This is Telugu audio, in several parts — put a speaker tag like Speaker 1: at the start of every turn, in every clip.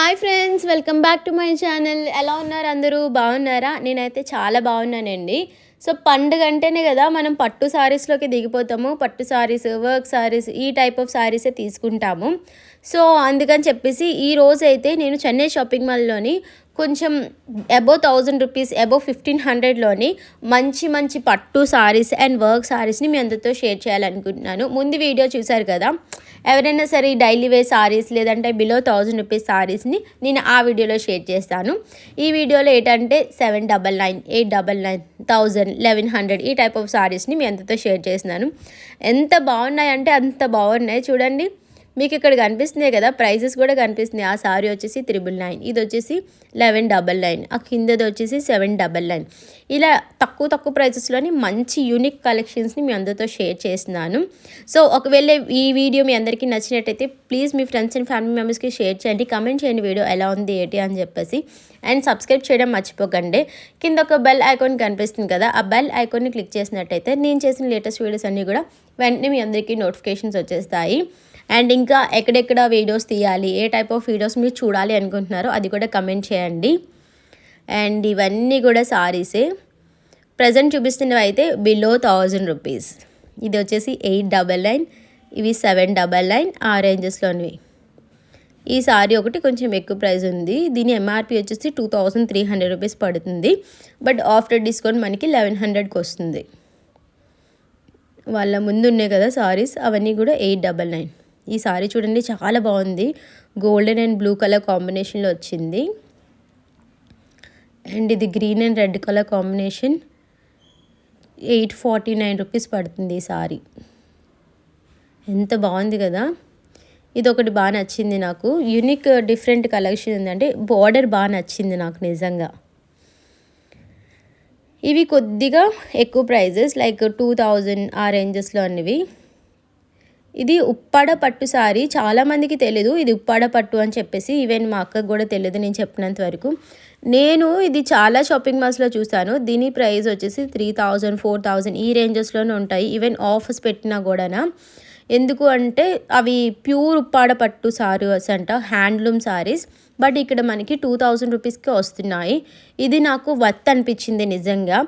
Speaker 1: Hi friends, welcome back to my channel. ఎలా ఉన్నారు అందరూ? బాగున్నారా? నేనైతే చాలా బాగున్నానండి. సో పండుగ అంటేనే కదా మనం పట్టు శారీస్లోకి దిగిపోతాము. పట్టు శారీస్, వర్క్ శారీస్, ఈ టైప్ ఆఫ్ శారీసే తీసుకుంటాము. సో అందుకని చెప్పేసి ఈరోజు అయితే నేను చెన్నై షాపింగ్ మాల్లోని కొంచెం అబోవ్ 1000 రూపీస్, అబోవ్ 1500లోని మంచి మంచి పట్టు శారీస్ అండ్ వర్క్ శారీస్ని మీ అందరితో షేర్ చేయాలనుకుంటున్నాను. ముందు వీడియో చూసారు కదా, ఎవరైనా సరే డైలీ వేర్ శారీస్ లేదంటే బిలో 1000 రూపీస్ శారీస్ని నేను ఆ వీడియోలో షేర్ చేస్తాను. ఈ వీడియోలో ఏంటంటే 799, 899, 1000, 1100 ఈ టైప్ ఆఫ్ శారీస్ని మీ అందరితో షేర్ చేస్తున్నాను. ఎంత బాగున్నాయంటే అంత బాగున్నాయి. చూడండి, మీకు ఇక్కడ కనిపిస్తున్నాయి కదా, ప్రైజెస్ కూడా కనిపిస్తున్నాయి. ఆ సారీ వచ్చేసి 999, ఇది వచ్చేసి 1199, ఆ కిందది వచ్చేసి 799. ఇలా తక్కువ ప్రైజెస్లోని మంచి యూనిక్ కలెక్షన్స్ని మీ అందరితో షేర్ చేస్తున్నాను. సో ఒకవేళ ఈ వీడియో మీ అందరికీ నచ్చినట్టయితే please me friends and family మెంబర్స్కి షేర్ చేయండి, కమెంట్ చేయండి వీడియో ఎలా ఉంది ఏంటి అని చెప్పేసి. అండ్ సబ్స్క్రైబ్ చేయడం మర్చిపోకండి. కింద ఒక బెల్ ఐకాన్ కనిపిస్తుంది కదా, ఆ బెల్ ఐకాన్ని క్లిక్ చేసినట్టయితే నేను చేసిన లేటెస్ట్ వీడియోస్ అన్నీ కూడా వెంటనే మీ అందరికీ నోటిఫికేషన్స్ వచ్చేస్తాయి. అండ్ ఇంకా ఎక్కడెక్కడ వీడియోస్ తీయాలి, ఏ టైప్ ఆఫ్ వీడియోస్ మీరు చూడాలి అనుకుంటున్నారో అది కూడా కమెంట్ చేయండి. అండ్ ఇవన్నీ కూడా సారీసే. ప్రజెంట్ చూపిస్తున్నవి అయితే బిలో 1000 రూపీస్. ఇది వచ్చేసి 899, ఇవి 799 ఆ రేంజెస్లోనివి. ఈ సారీ ఒకటి కొంచెం ఎక్కువ ప్రైస్ ఉంది. దీని ఎంఆర్పి వచ్చేసి 2300 రూపీస్ పడుతుంది. బట్ ఆఫ్టర్ డిస్కౌంట్ మనకి 1100కి వస్తుంది. వాళ్ళ ముందు ఉన్నాయి కదా సారీస్, అవన్నీ కూడా 899. ఈ సారీ చూడండి, చాలా బాగుంది. గోల్డెన్ అండ్ బ్లూ కలర్ కాంబినేషన్లో వచ్చింది. అండ్ ఇది green and red colour combination. 849 rupees పడుతుంది ఈ సారీ. ఎంత బాగుంది కదా. ఇది ఒకటి బాగా నచ్చింది నాకు. యూనిక్ డిఫరెంట్ కలెక్షన్ ఉందంటే బార్డర్ బాగా నచ్చింది నాకు నిజంగా. ఇవి కొద్దిగా ఎక్కువ ప్రైజెస్, లైక్ 2000 ఆ రేంజెస్లో అన్నవి. ఇది ఉప్పాడ పట్టు సారీ. చాలామందికి తెలీదు ఇది ఉప్పాడ పట్టు అని చెప్పేసి. ఈవెన్ మా అక్కకు కూడా తెలియదు నేను చెప్పినంత వరకు. నేను ఇది చాలా షాపింగ్ మాల్స్లో చూసాను. దీని ప్రైస్ వచ్చేసి 3000, 4000 ఈ రేంజెస్లోనే ఉంటాయి. ఈవెన్ ఆఫర్స్ పెట్టినా కూడా. ఎందుకు అంటే అవి ప్యూర్ ఉప్పాడ పట్టు సారీస్ అంట, హ్యాండ్లూమ్ సారీస్. బట్ ఇక్కడ మనకి 2000 రూపీస్కి వస్తున్నాయి. ఇది నాకు వర్త్ అనిపించింది నిజంగా.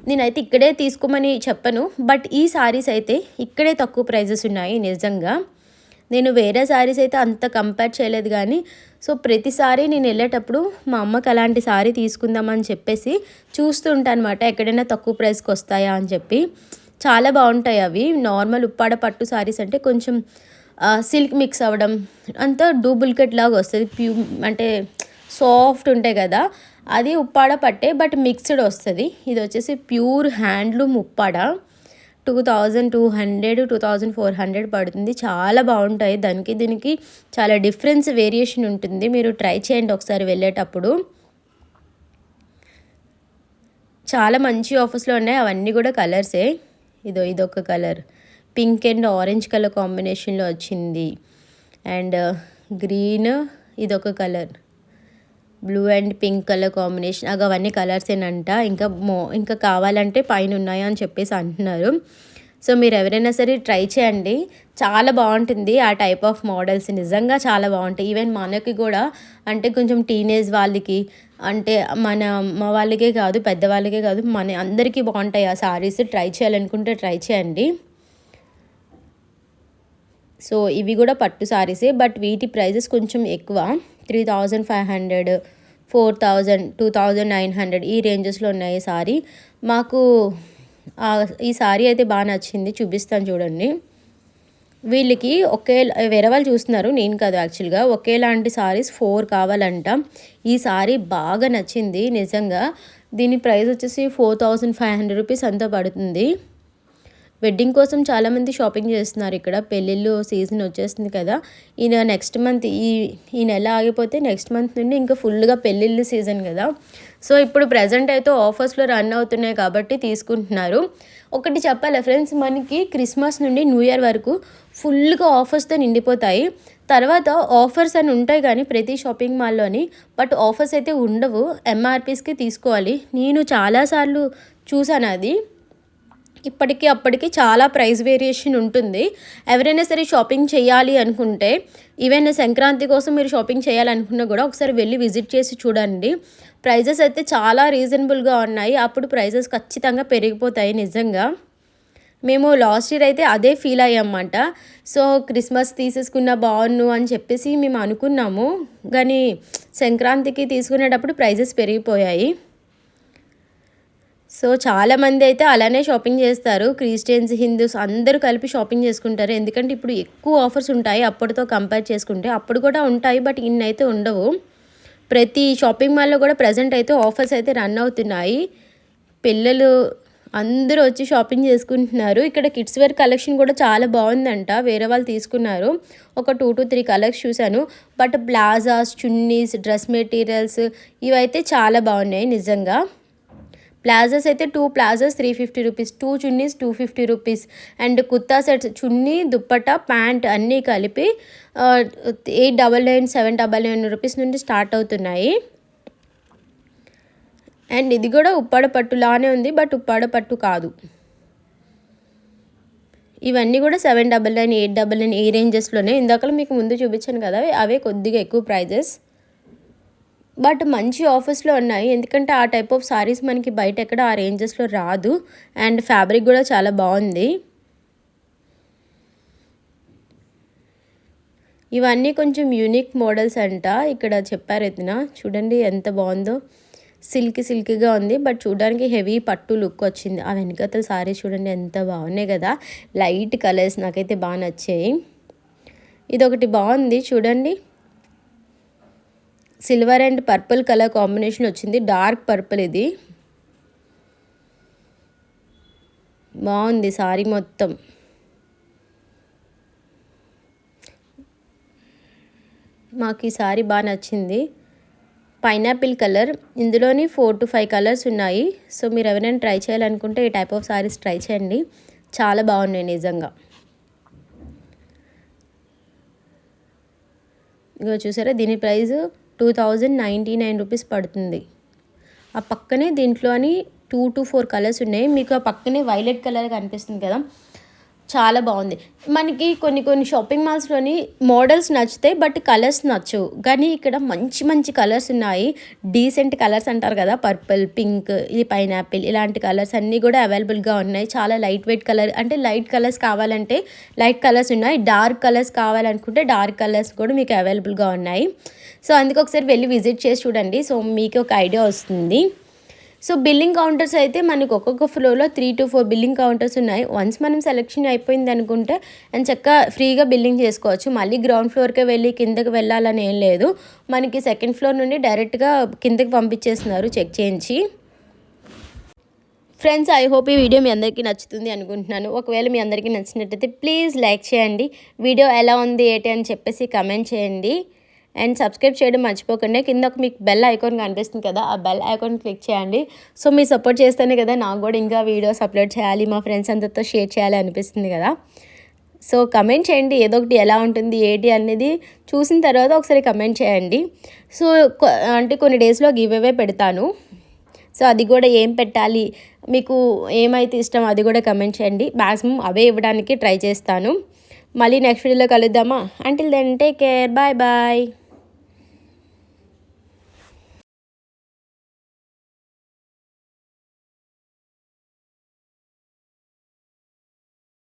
Speaker 1: నేనైతే ఇక్కడే తీసుకోమని చెప్పను, బట్ ఈ సారీస్ అయితే ఇక్కడే తక్కువ ప్రైజెస్ ఉన్నాయి నిజంగా. నేను వేరే సారీస్ అయితే అంత కంపేర్ చేయలేదు కానీ, సో ప్రతిసారి నేను వెళ్ళేటప్పుడు మా అమ్మకి అలాంటి సారీ తీసుకుందామని చెప్పేసి చూస్తూ ఉంటాను అనమాట, ఎక్కడైనా తక్కువ ప్రైస్కి వస్తాయా అని చెప్పి. చాలా బాగుంటాయి అవి. నార్మల్ ఉప్పాడ పట్టు సారీస్ అంటే కొంచెం సిల్క్ మిక్స్ అవ్వడం, అంతా డూప్లికేట్ లాగా వస్తుంది. అంటే సాఫ్ట్ ఉంటాయి కదా, అది ఉప్పాడ పట్టే బట్ మిక్స్డ్ వస్తుంది. ఇది వచ్చేసి ప్యూర్ హ్యాండ్లూమ్ ఉప్పాడ. 2200, 2400 పడుతుంది. చాలా బాగుంటాయి. దానికి దీనికి చాలా డిఫరెన్స్, వేరియేషన్ ఉంటుంది. మీరు ట్రై చేయండి ఒకసారి వెళ్ళేటప్పుడు. చాలా మంచి ఆఫర్స్లో ఉన్నాయి. అవన్నీ కూడా కలర్సే. ఇదొక colour pink and orange colour కాంబినేషన్లో వచ్చింది. అండ్ గ్రీన్, ఇదొక colour blue and pink colour combination. అవన్నీ కలర్సేనంట. ఇంకా కావాలంటే పైన ఉన్నాయా అని చెప్పేసి అంటున్నారు. సో మీరు ఎవరైనా సరే ట్రై చేయండి, చాలా బాగుంటుంది. ఆ టైప్ ఆఫ్ మోడల్స్ నిజంగా చాలా బాగుంటాయి. ఈవెన్ మనకి కూడా, అంటే కొంచెం టీనేజ్ వాళ్ళకి, అంటే మా వాళ్ళకే కాదు, పెద్దవాళ్ళకే కాదు, మన అందరికీ బాగుంటాయి ఆ సారీస్. ట్రై చేయాలనుకుంటే ట్రై చేయండి. సో ఇవి కూడా పట్టు సారీసే, బట్ వీటి ప్రైజెస్ కొంచెం ఎక్కువ. 3500, 4000, 2900 ఈ రేంజెస్లో ఉన్నాయి సారీ. మాకు ఈ సారీ అయితే బాగా నచ్చింది, చూపిస్తాను చూడండి. వీళ్ళకి వేరే వాళ్ళు చూస్తున్నారు, నేను కాదు యాక్చువల్గా. ఒకేలాంటి సారీస్ 4 కావాలంట. ఈ సారీ బాగా నచ్చింది నిజంగా. దీని ప్రైస్ వచ్చేసి 4500 రూపీస్ అంతా పడుతుంది. వెడ్డింగ్ కోసం చాలామంది షాపింగ్ చేస్తున్నారు ఇక్కడ. పెళ్ళిళ్ళు సీజన్ వచ్చేస్తుంది కదా, నెక్స్ట్ మంత్ ఈ నెల ఆగిపోతే నెక్స్ట్ మంత్ నుండి ఇంకా ఫుల్గా పెళ్ళిళ్ళు సీజన్ కదా. సో ఇప్పుడు ప్రజెంట్ అయితే ఆఫర్స్లో రన్ అవుతున్నాయి కాబట్టి తీసుకుంటున్నారు. ఒకటి చెప్పాలి ఫ్రెండ్స్, మనకి క్రిస్మస్ నుండి న్యూ ఇయర్ వరకు ఫుల్గా ఆఫర్స్తో నిండిపోతాయి. తర్వాత ఆఫర్స్ అని ఉంటాయి కానీ ప్రతి షాపింగ్ మాల్లోని, బట్ ఆఫర్స్ అయితే ఉండవు. ఎంఆర్పీస్కి తీసుకోవాలి. నేను చాలాసార్లు చూసాను అది. ఇప్పటికి అప్పటికి చాలా ప్రైస్ వేరియేషన్ ఉంటుంది. ఎవరైనా సరే షాపింగ్ చేయాలి అనుకుంటే, ఈవెన్ సంక్రాంతి కోసం మీరు షాపింగ్ చేయాలనుకున్నా కూడా ఒకసారి వెళ్ళి విజిట్ చేసి చూడండి. ప్రైజెస్ అయితే చాలా రీజనబుల్గా ఉన్నాయి. అప్పుడు ప్రైజెస్ ఖచ్చితంగా పెరిగిపోతాయి నిజంగా. మేము లాస్ట్ ఇయర్ అయితే అదే ఫీల్ అయ్యామన్నమాట. సో క్రిస్మస్ తీసేసుకున్న బాగున్ను అని చెప్పేసి మేము అనుకున్నాము, కానీ సంక్రాంతికి తీసుకునేటప్పుడు ప్రైజెస్ పెరిగిపోయాయి. సో చాలామంది అయితే అలానే షాపింగ్ చేస్తారు. క్రిస్టియన్స్, హిందూస్ అందరూ కలిపి షాపింగ్ చేసుకుంటారు. ఎందుకంటే ఇప్పుడు ఎక్కువ ఆఫర్స్ ఉంటాయి అప్పటితో కంపేర్ చేసుకుంటే. అప్పుడు కూడా ఉంటాయి, బట్ ఇన్నైతే ఉండవు. ప్రతి షాపింగ్ మాల్లో కూడా ప్రజెంట్ అయితే ఆఫర్స్ అయితే రన్ అవుతున్నాయి. పిల్లలు అందరూ వచ్చి షాపింగ్ చేసుకుంటున్నారు. ఇక్కడ కిడ్స్ వేర్ కలెక్షన్ కూడా చాలా బాగుందంట. వేరే వాళ్ళు తీసుకున్నారు. ఒక 2 to 3 కలర్స్ చూశాను. But plazas, chunnis, dress materials ఇవైతే చాలా బాగున్నాయి నిజంగా. ప్లాజాస్ అయితే 2 plazas 350 rupees, 2 chunnis 250 rupees, and kurta sets chunni, dupatta, pant అన్నీ కలిపి 899, 799 రూపీస్ నుండి స్టార్ట్ అవుతున్నాయి. అండ్ ఇది కూడా ఉప్పాడ పట్టులానే ఉంది, బట్ ఉప్పాడ పట్టు కాదు. ఇవన్నీ కూడా 799, 899 ఈ రేంజెస్లోనే. ఇందాక మీకు ముందు చూపించాను కదా, అవే కొద్దిగా ఎక్కువ ప్రైజెస్, బట్ మంచి ఆఫర్స్లో ఉన్నాయి. ఎందుకంటే ఆ టైప్ ఆఫ్ సారీస్ మనకి బయట ఎక్కడ ఆ రేంజెస్లో రాదు. అండ్ ఫ్యాబ్రిక్ కూడా చాలా బాగుంది. ఇవన్నీ కొంచెం యూనిక్ మోడల్స్ అంట ఇక్కడ చెప్పారు. ఎత్తున చూడండి ఎంత బాగుందో, సిల్కీగా ఉంది, బట్ చూడడానికి హెవీ పట్టు లుక్ వచ్చింది. ఆ వెనకతల సారీస్ చూడండి ఎంత బాగున్నాయి కదా, లైట్ కలర్స్ నాకైతే బాగా నచ్చాయి. ఇదొకటి బాగుంది చూడండి, silver and purple colour combination వచ్చింది. డార్క్ పర్పుల్, ఇది బాగుంది సారీ మొత్తం. మాకు ఈ సారీ బాగా నచ్చింది. పైనాపిల్ కలర్, ఇందులోని 4 to 5 కలర్స్ ఉన్నాయి. సో మీరు ఎవరైనా ట్రై చేయాలనుకుంటే ఈ టైప్ ఆఫ్ సారీస్ ట్రై చేయండి, చాలా బాగున్నాయి నిజంగా. ఇగో చూసారా, దీని ప్రైస్ 2099 రూపీస్ పడుతుంది. ఆ పక్కనే దీంట్లోని 2 to 4 కలర్స్ ఉన్నాయి. మీకు ఆ పక్కనే వైలెట్ కలర్ కనిపిస్తుంది కదా, చాలా బాగుంది. మనకి కొన్ని షాపింగ్ మాల్స్లోని మోడల్స్ నచ్చుతాయి, బట్ కలర్స్ నచ్చవు. కానీ ఇక్కడ మంచి కలర్స్ ఉన్నాయి. డీసెంట్ కలర్స్ అంటారు కదా, పర్పుల్, పింక్, ఇది పైనాపిల్, ఇలాంటి కలర్స్ అన్నీ కూడా అవైలబుల్గా ఉన్నాయి. చాలా లైట్ వెయిట్ కలర్, అంటే లైట్ కలర్స్ కావాలంటే లైట్ కలర్స్ ఉన్నాయి, డార్క్ కలర్స్ కావాలనుకుంటే డార్క్ కలర్స్ కూడా మీకు అవైలబుల్గా ఉన్నాయి. సో అందుకు ఒకసారి వెళ్ళి విజిట్ చేసి చూడండి, సో మీకు ఒక ఐడియా వస్తుంది. సో బిల్లింగ్ కౌంటర్స్ అయితే మనకు ఒక్కొక్క ఫ్లోర్లో 3 to 4 బిల్లింగ్ కౌంటర్స్ ఉన్నాయి. వన్స్ మనం సెలెక్షన్ అయిపోయింది అనుకుంటే అండ్ చక్కగా ఫ్రీగా బిల్లింగ్ చేసుకోవచ్చు. మళ్ళీ గ్రౌండ్ ఫ్లోర్కే వెళ్ళి కిందకి వెళ్ళాలని ఏం లేదు. మనకి సెకండ్ ఫ్లోర్ నుండి డైరెక్ట్గా కిందకి పంపించేస్తున్నారు చెక్ చేయించి. ఫ్రెండ్స్, ఐ హోప్ ఈ వీడియో మీ అందరికీ నచ్చుతుంది అనుకుంటున్నాను. ఒకవేళ మీ అందరికీ నచ్చినట్టయితే ప్లీజ్ లైక్ చేయండి. వీడియో ఎలా ఉంది ఏంటి అని చెప్పేసి కమెంట్ చేయండి. అండ్ సబ్స్క్రైబ్ చేయడం మర్చిపోకండి. కింద ఒక మీకు బెల్ ఐకాన్ కనిపిస్తుంది కదా, ఆ బెల్ ఐకాన్ క్లిక్ చేయండి. సో మీరు సపోర్ట్ చేస్తేనే కదా నాకు కూడా ఇంకా వీడియోస్ అప్లోడ్ చేయాలి, మా ఫ్రెండ్స్ అందరితో షేర్ చేయాలి అనిపిస్తుంది కదా. సో కమెంట్ చేయండి, ఏదో ఒకటి ఎలా ఉంటుంది ఏంటి అనేది చూసిన తర్వాత ఒకసారి కమెంట్ చేయండి. సో అంటే కొన్ని డేస్లో గివ్ అవే పెడతాను. సో అది కూడా ఏం పెట్టాలి, మీకు ఏమైతే ఇష్టం అది కూడా కమెంట్ చేయండి. మ్యాక్సిమం అవే ఇవ్వడానికి ట్రై చేస్తాను. మళ్ళీ నెక్స్ట్ వీడియోలో కలుద్దామా. Until then take care, bye bye.